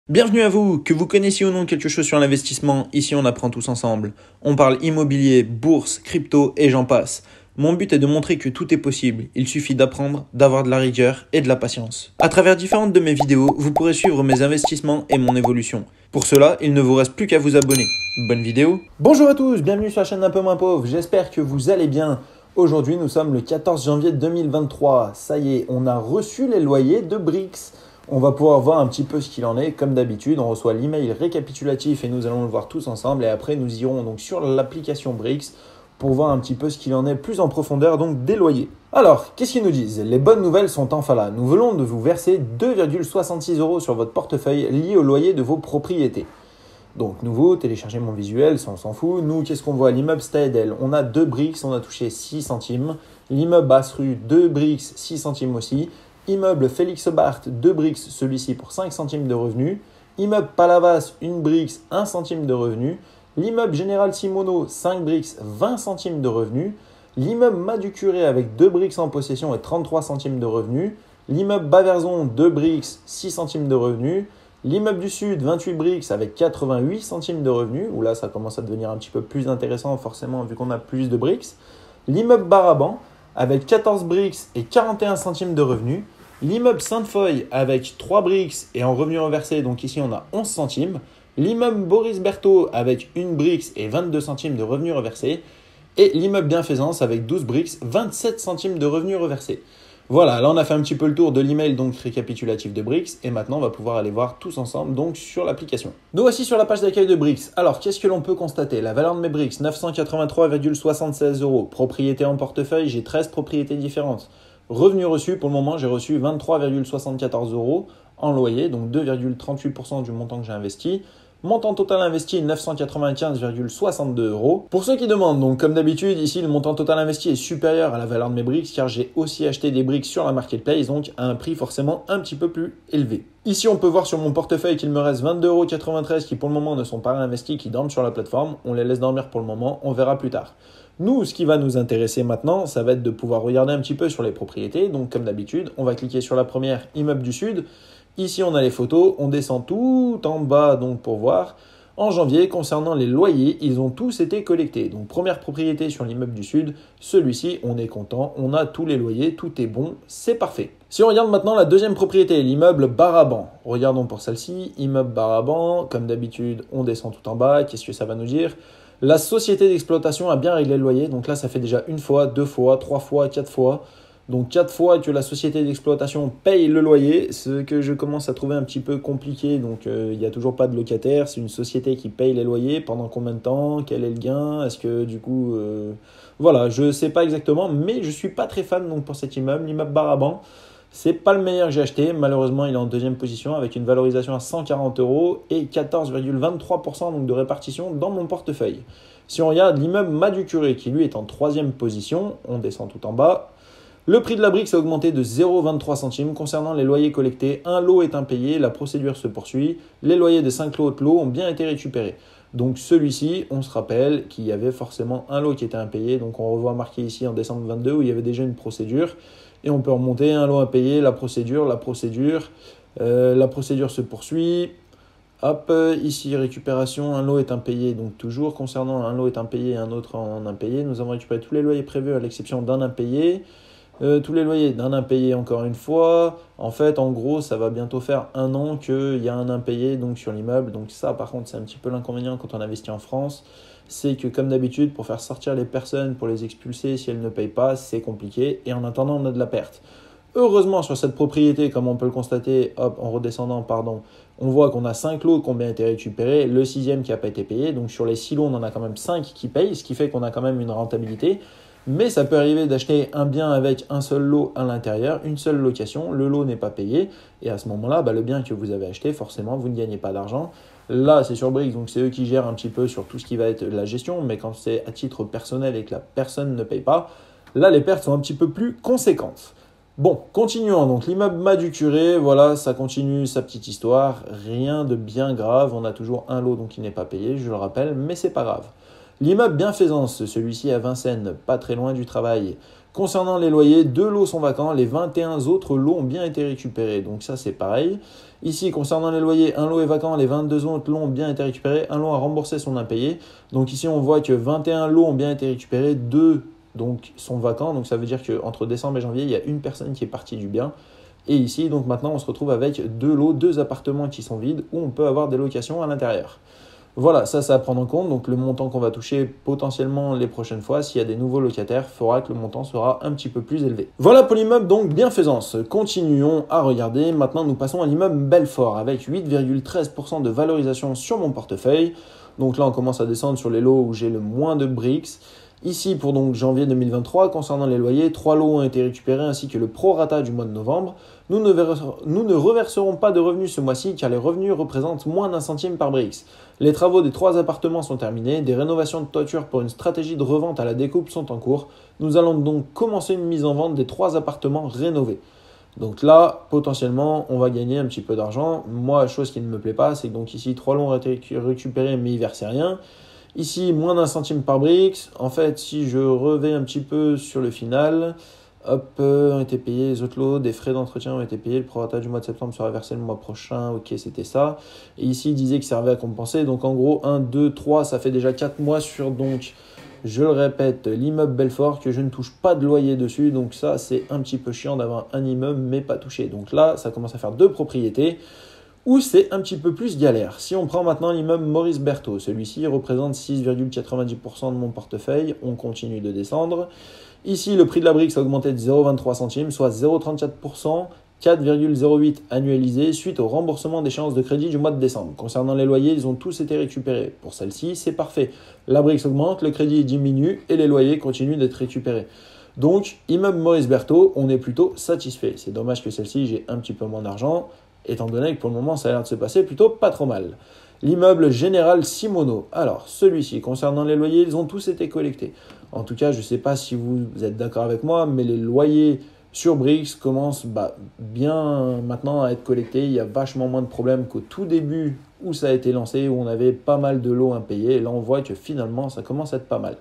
Bienvenue à vous, que vous connaissiez ou non quelque chose sur l'investissement, ici on apprend tous ensemble. On parle immobilier, bourse, crypto et j'en passe. Mon but est de montrer que tout est possible, il suffit d'apprendre, d'avoir de la rigueur et de la patience. À travers différentes de mes vidéos, vous pourrez suivre mes investissements et mon évolution. Pour cela, il ne vous reste plus qu'à vous abonner. Bonne vidéo. Bonjour à tous, bienvenue sur la chaîne Un peu moins pauvre, j'espère que vous allez bien. Aujourd'hui nous sommes le 14 janvier 2023, ça y est, on a reçu les loyers de Brix. On va pouvoir voir un petit peu ce qu'il en est. Comme d'habitude, on reçoit l'email récapitulatif et nous allons le voir tous ensemble. Et après, nous irons donc sur l'application Brix pour voir un petit peu ce qu'il en est plus en profondeur donc des loyers. Alors, qu'est-ce qu'ils nous disent? Les bonnes nouvelles sont enfin là. Nous venons de vous verser 2,66 € sur votre portefeuille lié au loyer de vos propriétés. Donc nouveau, téléchargez mon visuel, ça on s'en fout. Nous, qu'est-ce qu'on voit? L'immeuble Staedel, on a 2 Brix, on a touché 6 centimes. L'immeuble Basse-Rue, 2 Brix, 6 centimes aussi. Immeuble Félix Barthes, 2 Brix, celui-ci pour 5 centimes de revenus. Immeuble Palavas, 1 Brix, 1 centime de revenus. L'immeuble Général Simoneau, 5 Brix, 20 centimes de revenus. L'immeuble Madu-Curé avec 2 Brix en possession et 33 centimes de revenus. L'immeuble Baverzon, 2 Brix, 6 centimes de revenus. L'immeuble du Sud, 28 Brix avec 88 centimes de revenus, où là ça commence à devenir un petit peu plus intéressant forcément vu qu'on a plus de Brix. L'immeuble Baraban avec 14 Brix et 41 centimes de revenus. L'immeuble Sainte-Foy avec 3 Brix et en revenus reversés, donc ici on a 11 centimes. L'immeuble Boris Berthaud avec 1 Brix et 22 centimes de revenus reversés. Et l'immeuble Bienfaisance avec 12 Brix, 27 centimes de revenus reversés. Voilà, là on a fait un petit peu le tour de l'email donc récapitulatif de Brix et maintenant on va pouvoir aller voir tous ensemble donc sur l'application. Nous voici sur la page d'accueil de Brix. Alors qu'est-ce que l'on peut constater? La valeur de mes Brix, 983,76 €. Propriété en portefeuille, j'ai 13 propriétés différentes. Revenus reçus, pour le moment j'ai reçu 23,74 € en loyer, donc 2,38% du montant que j'ai investi. Montant total investi 995,62 €. Pour ceux qui demandent, donc comme d'habitude, ici le montant total investi est supérieur à la valeur de mes Brix car j'ai aussi acheté des Brix sur la marketplace, donc à un prix forcément un petit peu plus élevé. Ici on peut voir sur mon portefeuille qu'il me reste 22,93 € qui pour le moment ne sont pas réinvestis, qui dorment sur la plateforme. On les laisse dormir pour le moment, on verra plus tard. Nous, ce qui va nous intéresser maintenant, ça va être de pouvoir regarder un petit peu sur les propriétés. Donc comme d'habitude, on va cliquer sur la première, Immeuble du Sud. Ici, on a les photos, on descend tout en bas donc pour voir. En janvier, concernant les loyers, ils ont tous été collectés. Donc première propriété sur l'immeuble du Sud, celui-ci, on est content, on a tous les loyers, tout est bon, c'est parfait. Si on regarde maintenant la deuxième propriété, l'immeuble Baraban. Regardons pour celle-ci, immeuble Baraban, comme d'habitude, on descend tout en bas. Qu'est-ce que ça va nous dire? La société d'exploitation a bien réglé le loyer, donc là ça fait déjà 1 fois, 2 fois, 3 fois, 4 fois. Donc 4 fois que la société d'exploitation paye le loyer, ce que je commence à trouver un petit peu compliqué. Donc il n'y a toujours pas de locataire, c'est une société qui paye les loyers. Pendant combien de temps? Quel est le gain? Est-ce que du coup... Voilà, je ne sais pas exactement, mais je ne suis pas très fan donc, pour cet immeuble. L'immeuble Baraban, c'est pas le meilleur que j'ai acheté. Malheureusement, il est en deuxième position avec une valorisation à 140 € et 14,23% donc de répartition dans mon portefeuille. Si on regarde l'immeuble Madu-Curé qui lui est en troisième position, on descend tout en bas. Le prix de la Brix a augmenté de 0,23 centimes. Concernant les loyers collectés, un lot est impayé, la procédure se poursuit. Les loyers des 5 autres lots ont bien été récupérés. Donc celui-ci, on se rappelle qu'il y avait forcément un lot qui était impayé. Donc on revoit marqué ici en décembre 22 où il y avait déjà une procédure. Et on peut remonter un lot impayé, la procédure se poursuit. Hop, ici récupération, un lot est impayé. Donc toujours concernant un lot est impayé et un autre en impayé, nous avons récupéré tous les loyers prévus à l'exception d'un impayé. Tous les loyers d'un impayé encore une fois. En fait, en gros, ça va bientôt faire 1 an qu'il y a un impayé donc, sur l'immeuble. Donc ça, par contre, c'est un petit peu l'inconvénient quand on investit en France. C'est que comme d'habitude, pour faire sortir les personnes, pour les expulser, si elles ne payent pas, c'est compliqué. Et en attendant, on a de la perte. Heureusement, sur cette propriété, comme on peut le constater, hop, en redescendant, on voit qu'on a 5 lots qui ont bien été récupérés, le 6e qui n'a pas été payé. Donc sur les 6 lots, on en a quand même 5 qui payent, ce qui fait qu'on a quand même une rentabilité. Mais ça peut arriver d'acheter un bien avec un seul lot à l'intérieur, une seule location, le lot n'est pas payé. Et à ce moment-là, le bien que vous avez acheté, forcément, vous ne gagnez pas d'argent. Là, c'est sur Brix, donc c'est eux qui gèrent un petit peu sur tout ce qui va être la gestion. Mais quand c'est à titre personnel et que la personne ne paye pas, là, les pertes sont un petit peu plus conséquentes. Bon, continuons. Donc l'immeuble Madu-Curé, voilà, ça continue sa petite histoire. Rien de bien grave. On a toujours un lot donc qui n'est pas payé, je le rappelle, mais c'est pas grave. L'immeuble Bienfaisance, celui-ci à Vincennes, pas très loin du travail. Concernant les loyers, 2 lots sont vacants, les 21 autres lots ont bien été récupérés, donc ça c'est pareil. Ici, concernant les loyers, un lot est vacant, les 22 autres lots ont bien été récupérés, un lot a remboursé son impayé. Donc ici, on voit que 21 lots ont bien été récupérés, 2 donc, sont vacants, donc ça veut dire qu'entre décembre et janvier, il y a une personne qui est partie du bien. Et ici, donc maintenant, on se retrouve avec 2 lots, 2 appartements qui sont vides, où on peut avoir des locations à l'intérieur. Voilà, ça à prendre en compte. Donc le montant qu'on va toucher potentiellement les prochaines fois, s'il y a des nouveaux locataires, fera que le montant sera un petit peu plus élevé. Voilà pour l'immeuble donc bienfaisance. Continuons à regarder. Maintenant, nous passons à l'immeuble Belfort avec 8,13% de valorisation sur mon portefeuille. Donc là, on commence à descendre sur les lots où j'ai le moins de bricks. Ici, pour donc janvier 2023, concernant les loyers, 3 lots ont été récupérés ainsi que le prorata du mois de novembre. Nous ne reverserons pas de revenus ce mois-ci car les revenus représentent moins d'1 centime par brix. Les travaux des 3 appartements sont terminés, des rénovations de toiture pour une stratégie de revente à la découpe sont en cours. Nous allons donc commencer une mise en vente des 3 appartements rénovés. Donc là, potentiellement, on va gagner un petit peu d'argent. Moi, chose qui ne me plaît pas, c'est que donc ici, 3 lots ont été récupérés mais ils ne versaient rien. Ici, moins d'1 centime par brix. En fait, si je revais un petit peu sur le final, hop, ont été payés les autres lots, des frais d'entretien ont été payés, le prorata du mois de septembre sera versé le mois prochain, ok, c'était ça. Et ici, il disait que ça servait à compenser. Donc en gros, 1, 2, 3, ça fait déjà 4 mois sur, donc, je le répète, l'immeuble Belfort, que je ne touche pas de loyer dessus. Donc ça, c'est un petit peu chiant d'avoir un immeuble, mais pas touché. Donc là, ça commence à faire 2 propriétés, où c'est un petit peu plus galère. Si on prend maintenant l'immeuble Maurice Berthaud, celui-ci représente 6,90% de mon portefeuille, on continue de descendre. Ici, le prix de la brique a augmenté de 0,23 centimes, soit 0,34%, 4,08 annualisé suite au remboursement d'échéances de crédit du mois de décembre. Concernant les loyers, ils ont tous été récupérés. Pour celle-ci, c'est parfait. La brique augmente, le crédit diminue et les loyers continuent d'être récupérés. Donc, immeuble Maurice Berthaud, on est plutôt satisfait. C'est dommage que celle-ci, j'ai un petit peu moins d'argent, étant donné que pour le moment, ça a l'air de se passer plutôt pas trop mal. L'immeuble Général Simoneau. Alors, celui-ci, concernant les loyers, ils ont tous été collectés. En tout cas, je ne sais pas si vous êtes d'accord avec moi, mais les loyers sur Brix commencent bien maintenant à être collectés. Il y a vachement moins de problèmes qu'au tout début où ça a été lancé, où on avait pas mal de lots impayés. Et là, on voit que finalement, ça commence à être pas mal.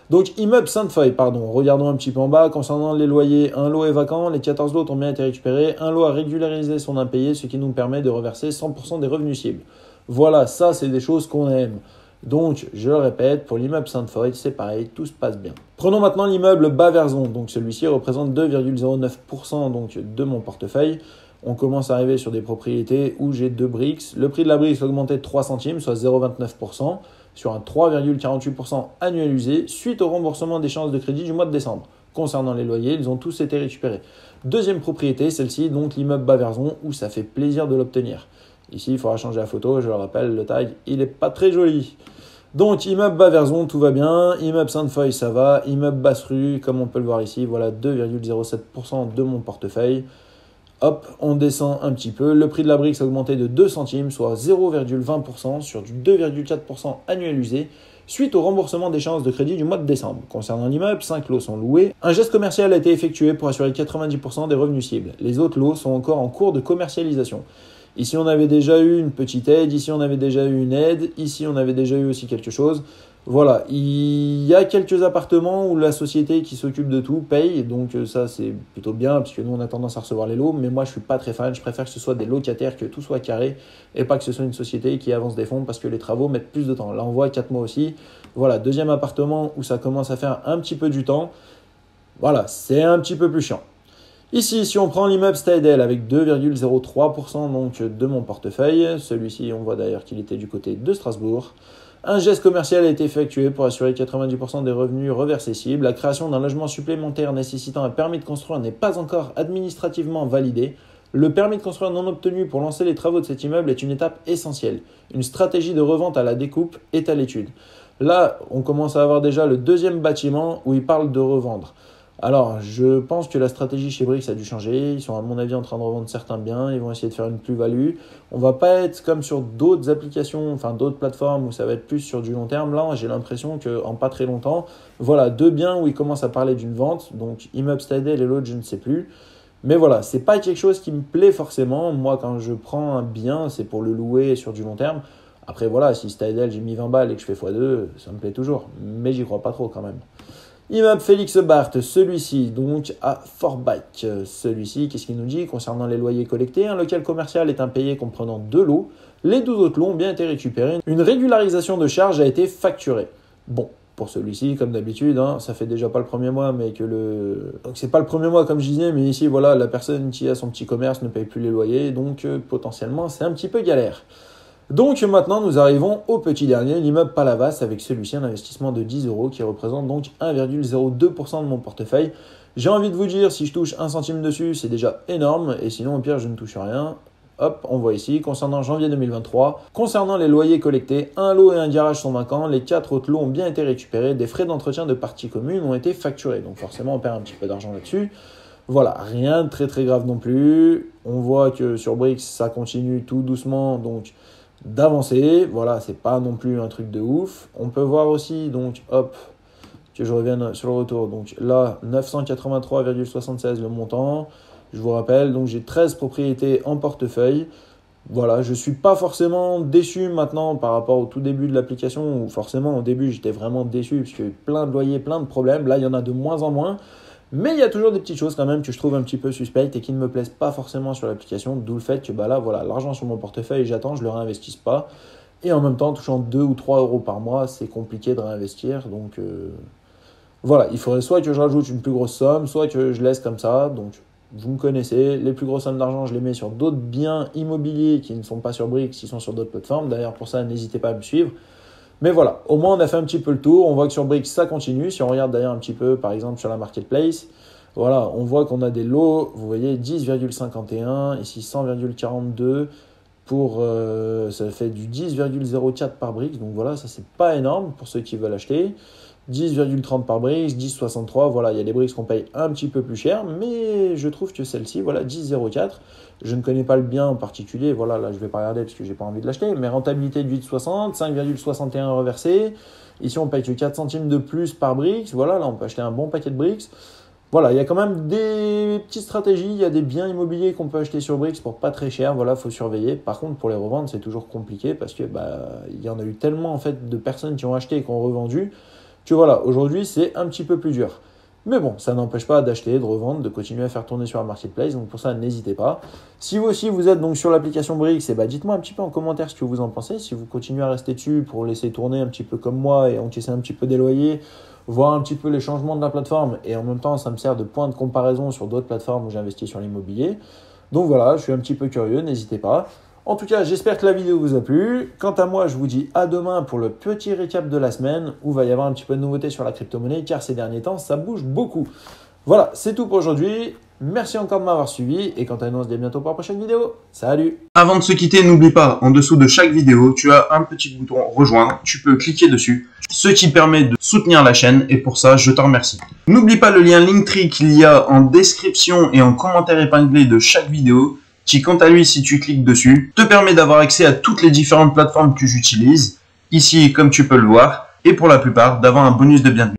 Donc, immeuble Sainte-Foy, regardons un petit peu en bas. Concernant les loyers, un lot est vacant, les 14 lots ont bien été récupérés. Un lot a régularisé son impayé, ce qui nous permet de reverser 100% des revenus cibles. Voilà, ça, c'est des choses qu'on aime. Donc, je le répète, pour l'immeuble Sainte-Foy, c'est pareil, tout se passe bien. Prenons maintenant l'immeuble Baverzon. Donc, celui-ci représente 2,09% donc, de mon portefeuille. On commence à arriver sur des propriétés où j'ai 2 bricks. Le prix de la brique a augmenté de 3 centimes, soit 0,29%, sur un 3,48% annualisé suite au remboursement d'échéances de crédit du mois de décembre. Concernant les loyers, ils ont tous été récupérés. Deuxième propriété, celle-ci, donc l'immeuble Baverzon, où ça fait plaisir de l'obtenir. Ici, il faudra changer la photo, je le rappelle, le tag, il n'est pas très joli. Donc, immeuble Baverzon, tout va bien. Immeuble Sainte-Foy, ça va. Immeuble Basse-Rue, comme on peut le voir ici, voilà 2,07% de mon portefeuille. Hop, on descend un petit peu. Le prix de la brique a augmenté de 2 centimes, soit 0,20% sur du 2,4% annualisé, suite au remboursement d'échéances de crédit du mois de décembre. Concernant l'immeuble, 5 lots sont loués. Un geste commercial a été effectué pour assurer 90% des revenus cibles. Les autres lots sont encore en cours de commercialisation. Ici, on avait déjà eu une petite aide. Ici, on avait déjà eu une aide. Ici, on avait déjà eu aussi quelque chose. Voilà, il y a quelques appartements où la société qui s'occupe de tout paye. Donc ça, c'est plutôt bien parce que nous, on a tendance à recevoir les lots. Mais moi, je ne suis pas très fan. Je préfère que ce soit des locataires, que tout soit carré et pas que ce soit une société qui avance des fonds parce que les travaux mettent plus de temps. Là, on voit 4 mois aussi. Voilà, deuxième appartement où ça commence à faire un petit peu du temps. Voilà, c'est un petit peu plus chiant. Ici, si on prend l'immeuble Stadel avec 2,03% donc de mon portefeuille, celui-ci, on voit d'ailleurs qu'il était du côté de Strasbourg. Un geste commercial a été effectué pour assurer 90% des revenus reversés cibles. La création d'un logement supplémentaire nécessitant un permis de construire n'est pas encore administrativement validée. Le permis de construire non obtenu pour lancer les travaux de cet immeuble est une étape essentielle. Une stratégie de revente à la découpe est à l'étude. Là, on commence à avoir déjà le deuxième bâtiment où il parle de revendre. Alors, je pense que la stratégie chez Brix a dû changer. Ils sont, à mon avis, en train de revendre certains biens. Ils vont essayer de faire une plus-value. On va pas être comme sur d'autres applications, enfin d'autres plateformes où ça va être plus sur du long terme. Là, j'ai l'impression qu'en pas très longtemps, voilà, 2 biens où ils commencent à parler d'une vente. Donc, immeuble Stadel et l'autre, je ne sais plus. Mais voilà, c'est pas quelque chose qui me plaît forcément. Moi, quand je prends un bien, c'est pour le louer sur du long terme. Après, voilà, si Stadel, j'ai mis 20 balles et que je fais x2, ça me plaît toujours. Mais j'y crois pas trop quand même. Immeuble Félix Barthes, celui-ci donc à Forbach. Celui-ci, qu'est-ce qu'il nous dit concernant les loyers collectés? Un local commercial est impayé comprenant 2 lots. Les 12 autres lots ont bien été récupérés. Une régularisation de charges a été facturée. Bon, pour celui-ci, comme d'habitude, hein, ça fait déjà pas le premier mois, mais que donc c'est pas le premier mois comme je disais, mais ici voilà, la personne qui a son petit commerce ne paye plus les loyers, donc potentiellement c'est un petit peu galère. Donc maintenant nous arrivons au petit dernier, l'immeuble Palavas, avec celui-ci un investissement de 10 € qui représente donc 1,02% de mon portefeuille. J'ai envie de vous dire, si je touche 1 centime dessus, c'est déjà énorme, et sinon au pire je ne touche rien. Hop, on voit ici, concernant janvier 2023, concernant les loyers collectés, un lot et un garage sont vacants, les 4 autres lots ont bien été récupérés, des frais d'entretien de parties communes ont été facturés, donc forcément on perd un petit peu d'argent là-dessus. Voilà, rien de très grave non plus, on voit que sur Brix ça continue tout doucement, donc d'avancer, voilà, c'est pas non plus un truc de ouf. On peut voir aussi, donc hop, que je revienne sur le retour, donc là 983,76 le montant. Je vous rappelle, donc j'ai 13 propriétés en portefeuille. Voilà, je ne suis pas forcément déçu maintenant par rapport au tout début de l'application, où forcément au début j'étais vraiment déçu parce qu'il y a eu plein de loyers, plein de problèmes. Là, il y en a de moins en moins. Mais il y a toujours des petites choses quand même que je trouve un petit peu suspectes et qui ne me plaisent pas forcément sur l'application. D'où le fait que là, voilà, l'argent sur mon portefeuille, j'attends, je ne le réinvestisse pas. Et en même temps, touchant 2 ou 3 € par mois, c'est compliqué de réinvestir. Donc voilà, il faudrait soit que je rajoute une plus grosse somme, soit que je laisse comme ça. Donc vous me connaissez, les plus grosses sommes d'argent, je les mets sur d'autres biens immobiliers qui ne sont pas sur Brix, qui sont sur d'autres plateformes. D'ailleurs, pour ça, n'hésitez pas à me suivre. Mais voilà, au moins on a fait un petit peu le tour. On voit que sur Brix, ça continue. Si on regarde d'ailleurs un petit peu, par exemple, sur la marketplace, voilà, on voit qu'on a des lots, vous voyez, 10,51, ici 100,42 pour, ça fait du 10,04 par Brix. Donc voilà, ça c'est pas énorme pour ceux qui veulent acheter. 10,30 par Brix, 10,63, voilà, il y a des Brix qu'on paye un petit peu plus cher, mais je trouve que celle-ci, voilà, 10,04, je ne connais pas le bien en particulier, voilà, là je vais pas regarder parce que j'ai pas envie de l'acheter, mais rentabilité de 8,60, 5,61 reversé, ici on paye que 4 centimes de plus par Brix, voilà, là on peut acheter un bon paquet de Brix. Voilà, il y a quand même des petites stratégies, il y a des biens immobiliers qu'on peut acheter sur Brix pour pas très cher, voilà, faut surveiller. Par contre, pour les revendre, c'est toujours compliqué parce que il y en a eu tellement en fait de personnes qui ont acheté et qui ont revendu que voilà, aujourd'hui c'est un petit peu plus dur. Mais bon, ça n'empêche pas d'acheter, de revendre, de continuer à faire tourner sur la marketplace, donc pour ça n'hésitez pas. Si vous aussi vous êtes donc sur l'application Brix, dites-moi un petit peu en commentaire ce que vous en pensez, si vous continuez à rester dessus pour laisser tourner un petit peu comme moi et encaisser un petit peu des loyers, voir un petit peu les changements de la plateforme, et en même temps ça me sert de point de comparaison sur d'autres plateformes où j'investis sur l'immobilier. Donc voilà, je suis un petit peu curieux, n'hésitez pas. En tout cas, j'espère que la vidéo vous a plu. Quant à moi, je vous dis à demain pour le petit récap de la semaine où il va y avoir un petit peu de nouveautés sur la crypto-monnaie car ces derniers temps, ça bouge beaucoup. Voilà, c'est tout pour aujourd'hui. Merci encore de m'avoir suivi et quant à nous, on se dit à bientôt pour la prochaine vidéo. Salut! Avant de se quitter, n'oublie pas, en dessous de chaque vidéo, tu as un petit bouton rejoindre. Tu peux cliquer dessus, ce qui permet de soutenir la chaîne et pour ça, je te remercie. N'oublie pas le lien Linktree qu'il y a en description et en commentaire épinglé de chaque vidéo, qui quant à lui, si tu cliques dessus, te permet d'avoir accès à toutes les différentes plateformes que j'utilise, ici comme tu peux le voir, et pour la plupart, d'avoir un bonus de bienvenue.